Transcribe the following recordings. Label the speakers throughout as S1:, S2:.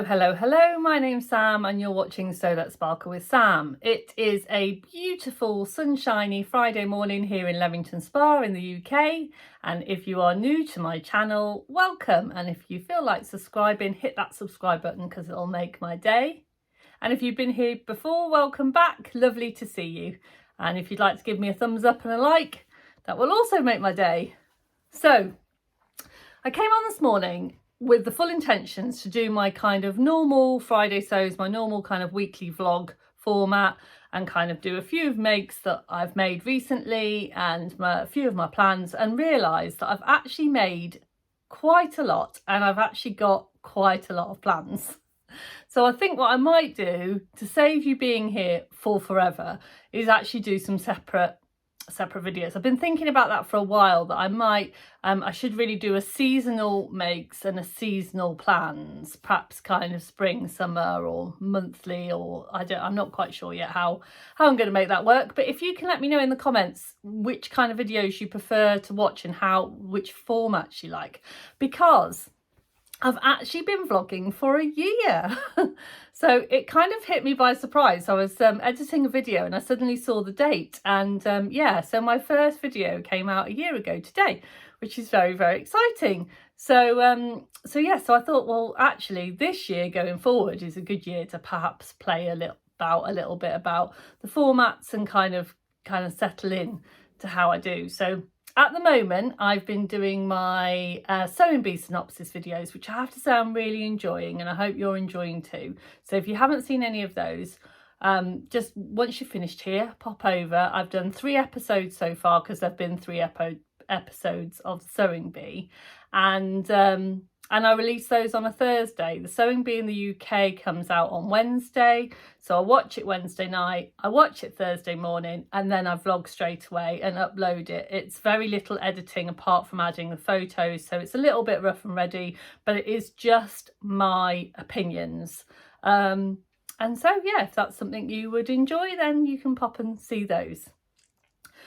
S1: Hello, my name's Sam and you're watching So Let's Sparkle with Sam. It is a beautiful sunshiny Friday morning here in Leamington Spa in the UK, and if you are new to my channel, welcome, and if you feel like subscribing, hit that subscribe button because it'll make my day. And if you've been here before, welcome back, lovely to see you. And if you'd like to give me a thumbs up and a like, that will also make my day. So I came on this morning with the full intentions to do my kind of normal Friday Sews, my normal kind of weekly vlog format, and kind of do a few of makes that I've made recently and a few of my plans, and realised that I've actually made quite a lot and I've actually got quite a lot of plans. So I think what I might do to save you being here for forever is actually do some separate videos. I've been thinking about that for a while, that I might I should really do a seasonal makes and a seasonal plans, perhaps kind of spring, summer, or monthly, or I'm not quite sure yet how I'm going to make that work. But if you can let me know in the comments which kind of videos you prefer to watch and which formats you like, because I've actually been vlogging for a year. So it kind of hit me by surprise. I was editing a video and I suddenly saw the date, and yeah, so my first video came out a year ago today, which is very, very exciting. So yeah, so I thought, well, actually this year going forward is a good year to perhaps play a little bit about the formats and kind of settle in to how I do. So at the moment, I've been doing my sewing bee synopsis videos, which I have to say I'm really enjoying, and I hope you're enjoying too. So if you haven't seen any of those, just once you're finished here, pop over. I've done 3 episodes so far because there've been 3 episodes of Sewing Bee, and I release those on a Thursday. The Sewing Bee in the UK comes out on Wednesday, so I watch it Wednesday night, I watch it Thursday morning, and then I vlog straight away and upload it. It's very little editing apart from adding the photos, so it's a little bit rough and ready, but it is just my opinions. And so yeah, if that's something you would enjoy, then you can pop and see those.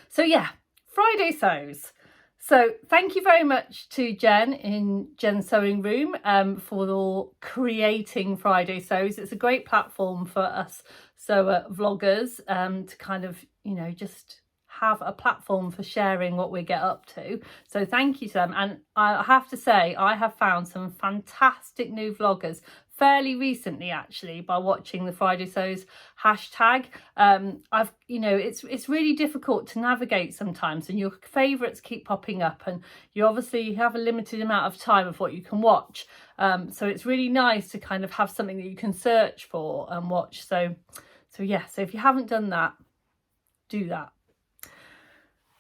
S1: So yeah, Friday Sews. So thank you very much to Jen in Jen's Sewing Room for creating Friday Sews. It's a great platform for us sewer vloggers to kind of, you know, just have a platform for sharing what we get up to. So thank you to them. And I have to say, I have found some fantastic new vloggers fairly recently, actually, by watching the Friday Sews hashtag. It's really difficult to navigate sometimes, and your favourites keep popping up, and you obviously have a limited amount of time of what you can watch. So it's really nice to kind of have something that you can search for and watch. So yeah, so if you haven't done that, do that.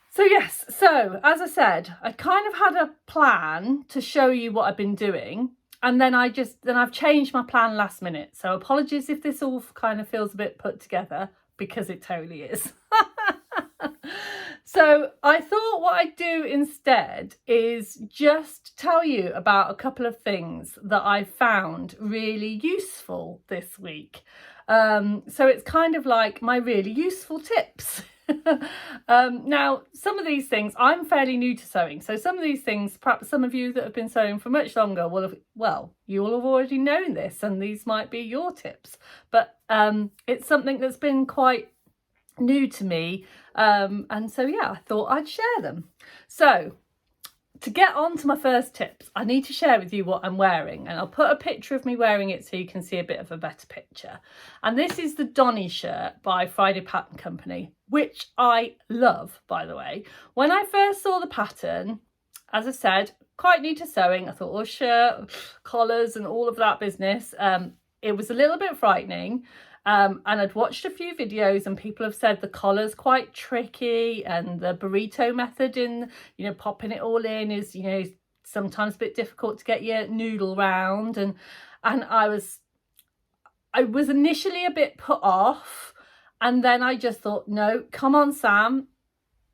S1: So yes, so as I said, I kind of had a plan to show you what I've been doing, and then I've changed my plan last minute. So apologies if this all kind of feels a bit put together, because it totally is. So I thought what I'd do instead is just tell you about a couple of things that I found really useful this week. So it's kind of like my really useful tips. Now, some of these things, I'm fairly new to sewing, so some of these things, perhaps some of you that have been sewing for much longer you will have already known this, and these might be your tips, but it's something that's been quite new to me, and so yeah, I thought I'd share them. So to get on to my first tips, I need to share with you what I'm wearing, and I'll put a picture of me wearing it so you can see a bit of a better picture. And this is the Donny shirt by Friday Pattern Company, which I love, by the way. When I first saw the pattern, as I said, quite new to sewing, I thought, oh, shirt, collars and all of that business. It was a little bit frightening. And I'd watched a few videos, and people have said the collar's quite tricky, and the burrito method in, popping it all in is, sometimes a bit difficult to get your noodle round. And I was initially a bit put off, and then I just thought, no, come on, Sam,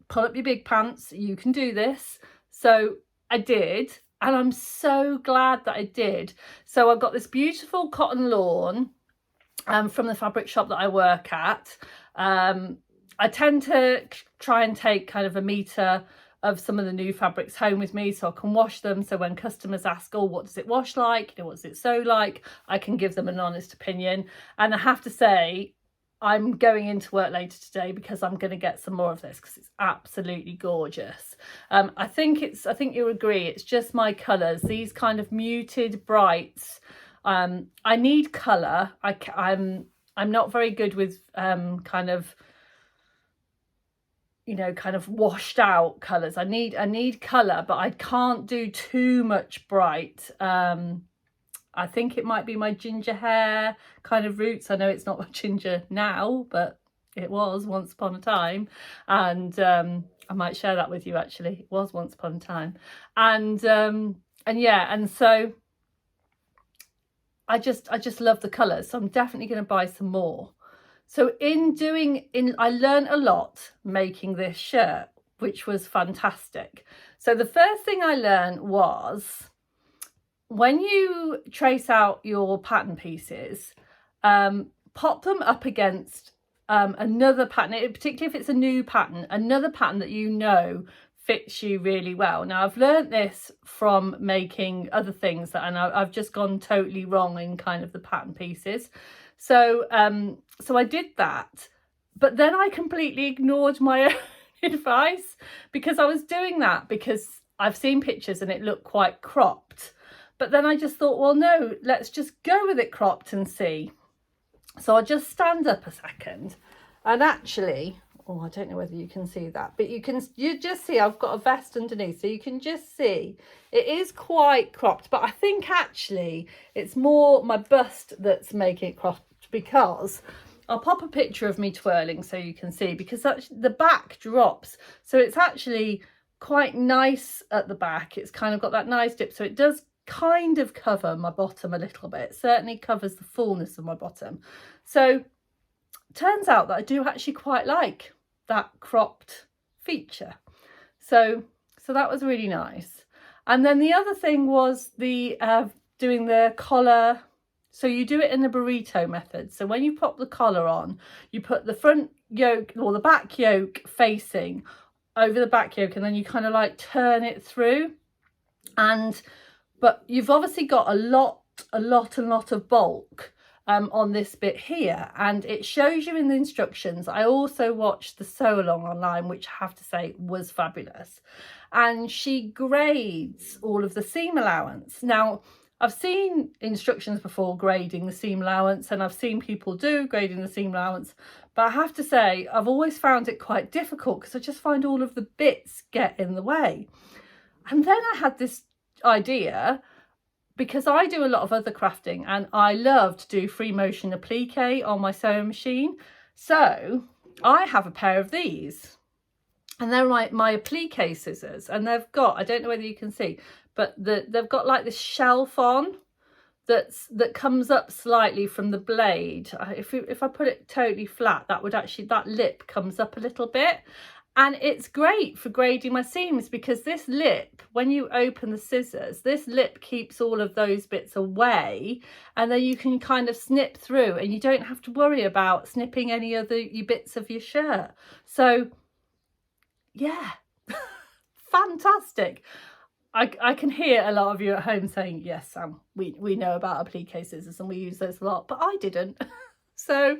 S1: pull up your big pants, you can do this. So I did, and I'm so glad that I did. So I've got this beautiful cotton lawn from the fabric shop that I work at. I tend to try and take kind of 1 metre of some of the new fabrics home with me so I can wash them. So when customers ask, oh, what does it wash like? You know, what does it sew like? I can give them an honest opinion. And I have to say, I'm going into work later today because I'm going to get some more of this because it's absolutely gorgeous. I think you'll agree, it's just my colours, these kind of muted brights. I need colour. I'm not very good with kind of, you know, kind of washed out colours. I need colour, but I can't do too much bright. I think it might be my ginger hair kind of roots. I know it's not ginger now, but it was once upon a time. And I might share that with you actually. It was once upon a time. And yeah, and so I just love the colours. So I'm definitely going to buy some more. So I learned a lot making this shirt, which was fantastic. So the first thing I learned was, when you trace out your pattern pieces, pop them up against another pattern, particularly if it's a new pattern, another pattern that you know fits you really well. Now, I've learned this from making other things and I've just gone totally wrong in kind of the pattern pieces. So so I did that, but then I completely ignored my own advice, because I was doing that because I've seen pictures and it looked quite cropped. But then I just thought, well, no, let's just go with it cropped and see. So I'll just stand up a second and actually, oh, I don't know whether you can see that, but you just see I've got a vest underneath. So you can just see it is quite cropped, but I think actually it's more my bust that's making it cropped, because I'll pop a picture of me twirling so you can see, because that's, the back drops. So it's actually quite nice at the back. It's kind of got that nice dip. So it does kind of cover my bottom a little bit. It certainly covers the fullness of my bottom. So turns out that I do actually quite like that cropped feature. So that was really nice. And then the other thing was the doing the collar. So you do it in the burrito method. So when you pop the collar on, you put the front yoke or the back yoke facing over the back yoke, and then you kind of like turn it through. But you've obviously got a lot of bulk on this bit here, and it shows you in the instructions. I also watched the sew along online, which I have to say was fabulous, and she grades all of the seam allowance. Now, I've seen instructions before grading the seam allowance, and I've seen people do grading the seam allowance, but I have to say I've always found it quite difficult because I just find all of the bits get in the way. And then I had this idea, because I do a lot of other crafting and I love to do free motion applique on my sewing machine. So I have a pair of these, and they're my applique scissors, and they've got, I don't know whether you can see, but they've got like this shelf on that comes up slightly from the blade. If I put it totally flat, that lip comes up a little bit. And it's great for grading my seams, because this lip, when you open the scissors, this lip keeps all of those bits away, and then you can kind of snip through and you don't have to worry about snipping any other bits of your shirt. So yeah, fantastic. I can hear a lot of you at home saying, yes, Sam, we know about applique scissors and we use those a lot, but I didn't. So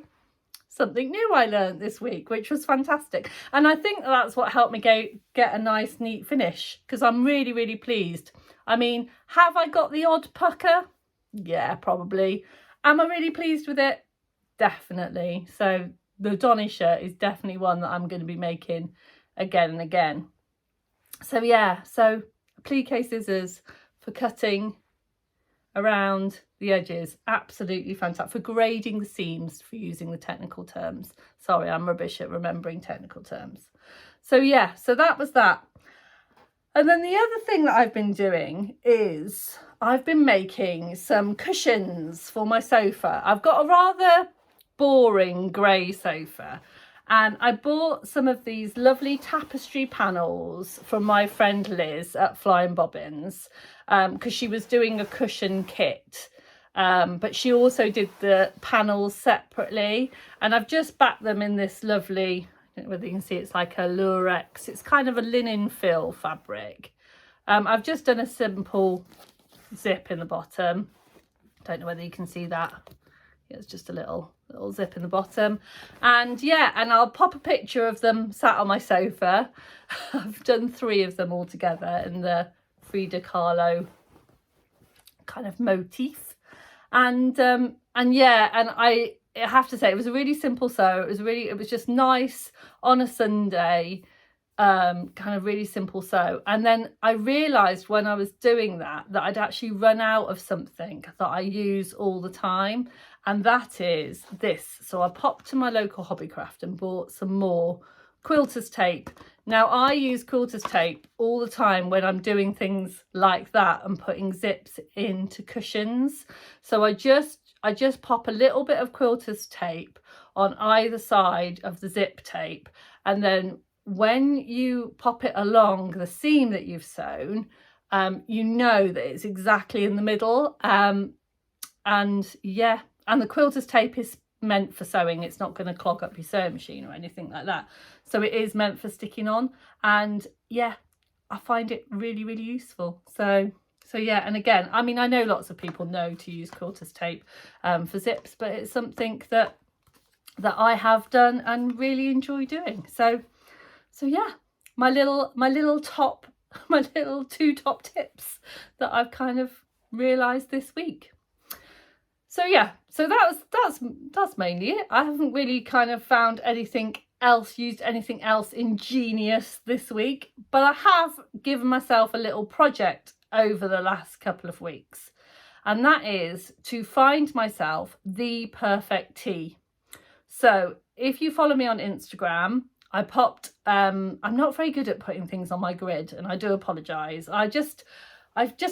S1: something new I learned this week, which was fantastic. And I think that's what helped me get a nice, neat finish, because I'm really, really pleased. I mean, have I got the odd pucker? Yeah, probably. Am I really pleased with it? Definitely. So the Donny shirt is definitely one that I'm going to be making again and again. So yeah, so applique scissors for cutting around the edges, absolutely fantastic. For grading the seams, for using the technical terms. Sorry, I'm rubbish at remembering technical terms. So yeah, so that was that. And then the other thing that I've been doing is I've been making some cushions for my sofa. I've got a rather boring grey sofa, and I bought some of these lovely tapestry panels from my friend Liz at Flying Bobbins, because she was doing a cushion kit, but she also did the panels separately, and I've just backed them in this lovely don't know whether you can see, it's like a lurex. It's kind of a linen fill fabric. I've just done a simple zip in the bottom. Don't know whether you can see that. It's just a little zip in the bottom. And yeah, and I'll pop a picture of them sat on my sofa. I've done 3 of them all together in the Frida Kahlo kind of motif. And yeah, and I have to say it was a really simple sew. It was just nice on a Sunday, kind of really simple sew. And then I realized when I was doing that I'd actually run out of something that I use all the time, and that is this. So I popped to my local Hobbycraft and bought some more quilter's tape. Now I use quilter's tape all the time when I'm doing things like that and putting zips into cushions. So I just pop a little bit of quilter's tape on either side of the zip tape, and then when you pop it along the seam that you've sewn, you know that it's exactly in the middle. And yeah, and the quilter's tape is meant for sewing. It's not going to clog up your sewing machine or anything like that. So it is meant for sticking on. And yeah, I find it really, really useful. So yeah, and again, I mean, I know lots of people know to use quilter's tape for zips, but it's something that I have done and really enjoy doing. So yeah, my little 2 top tips that I've kind of realised this week. So yeah, so that's mainly it. I haven't really kind of found anything else, used anything else ingenious this week, but I have given myself a little project over the last couple of weeks, and that is to find myself the perfect tee. So if you follow me on Instagram, I popped, I'm not very good at putting things on my grid, and I do apologise. I just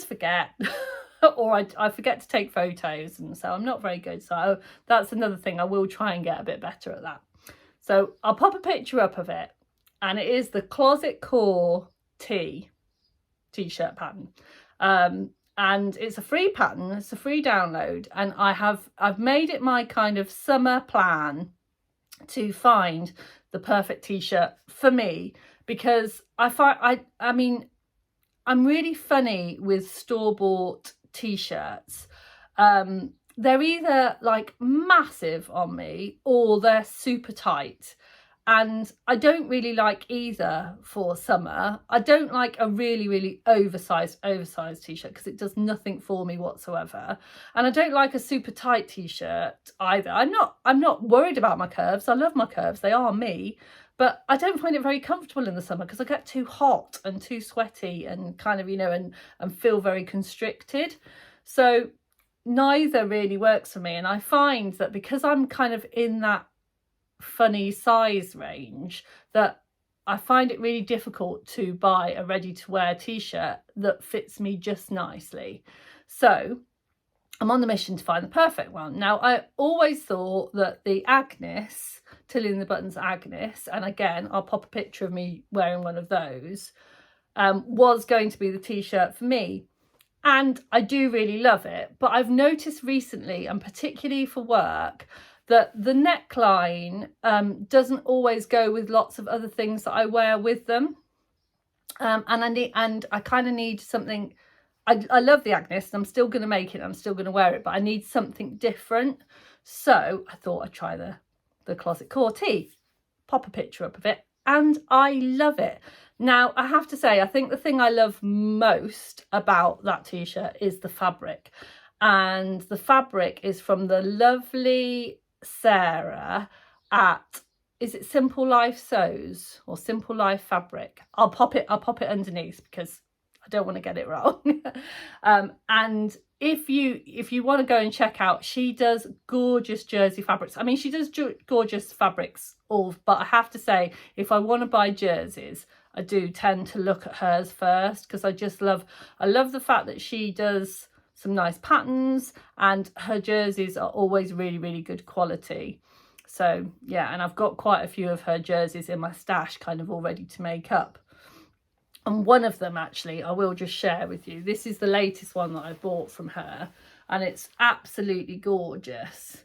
S1: forget or I forget to take photos, and so I'm not very good. So that's another thing. I will try and get a bit better at that. So I'll pop a picture up of it, and it is the Closet Core t-shirt pattern. And it's a free pattern, it's a free download, and I've made it my kind of summer plan to find the perfect t-shirt for me, because I mean I'm really funny with store-bought t-shirts. They're either like massive on me or they're super tight, and I don't really like either for summer. I don't like a really, really oversized t-shirt because it does nothing for me whatsoever. And I don't like a super tight t-shirt either. I'm not worried about my curves. I love my curves. They are me. But I don't find it very comfortable in the summer because I get too hot and too sweaty and kind of, you know, and feel very constricted. So neither really works for me. And I find that because I'm kind of in that funny size range, that I find it really difficult to buy a ready-to-wear t-shirt that fits me just nicely. So I'm on the mission to find the perfect one. Now, I always thought that the Agnes, Tilly and the Buttons Agnes, and again I'll pop a picture of me wearing one of those, was going to be the t-shirt for me. And I do really love it, but I've noticed recently, and particularly for work, that the neckline doesn't always go with lots of other things that I wear with them. And I kind of need something. I love the Agnes, and I'm still going to make it, I'm still going to wear it, but I need something different. So I thought I'd try the Closet Core tee, pop a picture up of it, and I love it. Now, I have to say, I think the thing I love most about that t-shirt is the fabric. And the fabric is from the lovely Sarah at, is it Simple Life Sews or Simple Life Fabric? I'll pop it underneath because I don't want to get it wrong. And if you want to go and check out, she does gorgeous jersey fabrics. I mean, she does gorgeous fabrics but I have to say, if I want to buy jerseys, I do tend to look at hers first, because I love the fact that she does some nice patterns, and her jerseys are always really, really good quality. So yeah, and I've got quite a few of her jerseys in my stash kind of all ready to make up. And one of them, actually, I will just share with you. This is the latest one that I bought from her, and it's absolutely gorgeous.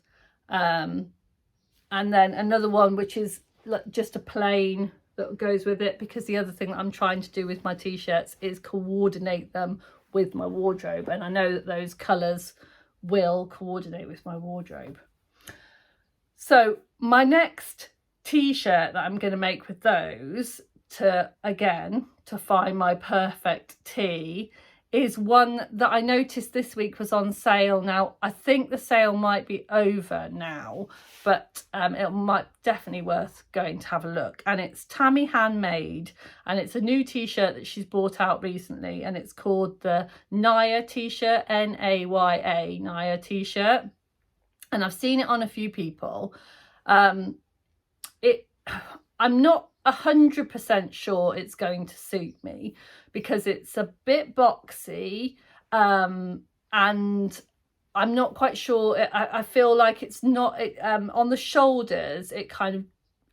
S1: And then another one, which is just a plain that goes with it, because the other thing that I'm trying to do with my t-shirts is coordinate them with my wardrobe, and I know that those colours will coordinate with my wardrobe. So my next t-shirt that I'm going to make with those to find my perfect tee is one that I noticed this week was on sale. Now I think the sale might be over now, but it might definitely worth going to have a look. And it's Tammy Handmade, and it's a new t-shirt that she's brought out recently, and it's called the Naya t-shirt, Naya, Naya t-shirt. And I've seen it on a few people. I'm not 100% sure it's going to suit me, because it's a bit boxy, and I'm not quite sure. I feel like it's not on the shoulders. It kind of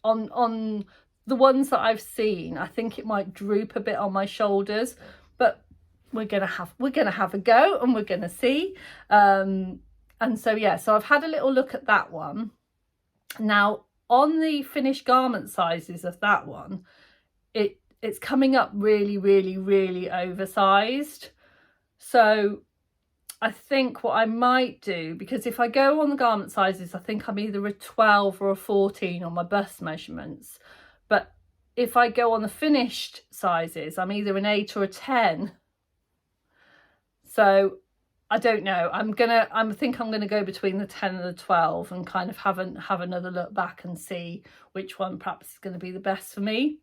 S1: on the ones that I've seen, I think it might droop a bit on my shoulders, but we're gonna have a go, and we're gonna see. And so yeah, so I've had a little look at that one. Now on the finished garment sizes of that one, it's coming up really, really, really oversized. So I think what I might do, because if I go on the garment sizes, I think I'm either a 12 or a 14 on my bust measurements. But if I go on the finished sizes, I'm either an 8 or a 10. So I don't know. I think I'm gonna go between the 10 and the 12, and kind of have another look back and see which one perhaps is going to be the best for me.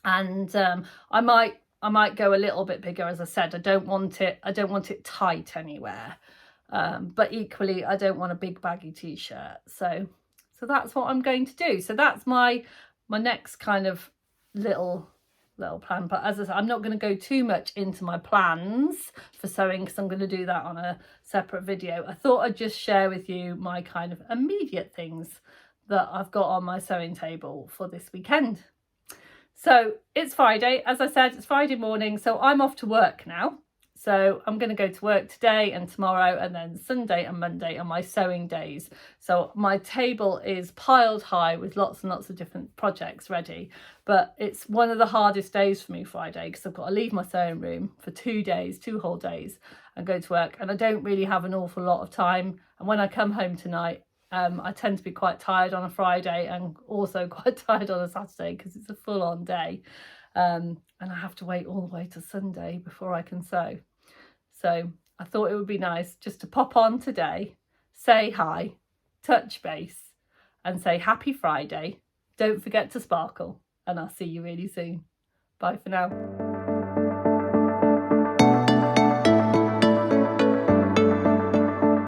S1: And I might go a little bit bigger. As I said, I don't want it tight anywhere, but equally I don't want a big baggy t-shirt. So that's what I'm going to do. So that's my next kind of little plan. But as I said, I'm not going to go too much into my plans for sewing, because I'm going to do that on a separate video. I thought I'd just share with you my kind of immediate things that I've got on my sewing table for this weekend. So it's Friday, as I said, it's Friday morning, so I'm off to work now. So I'm going to go to work today and tomorrow, and then Sunday and Monday are my sewing days. So my table is piled high with lots and lots of different projects ready. But it's one of the hardest days for me, Friday, because I've got to leave my sewing room for 2 days, 2 whole days, and go to work. And I don't really have an awful lot of time. And when I come home tonight, I tend to be quite tired on a Friday, and also quite tired on a Saturday, because it's a full-on day. And I have to wait all the way to Sunday before I can sew. So I thought it would be nice just to pop on today, say hi, touch base, and say happy Friday. Don't forget to sparkle, and I'll see you really soon. Bye for now.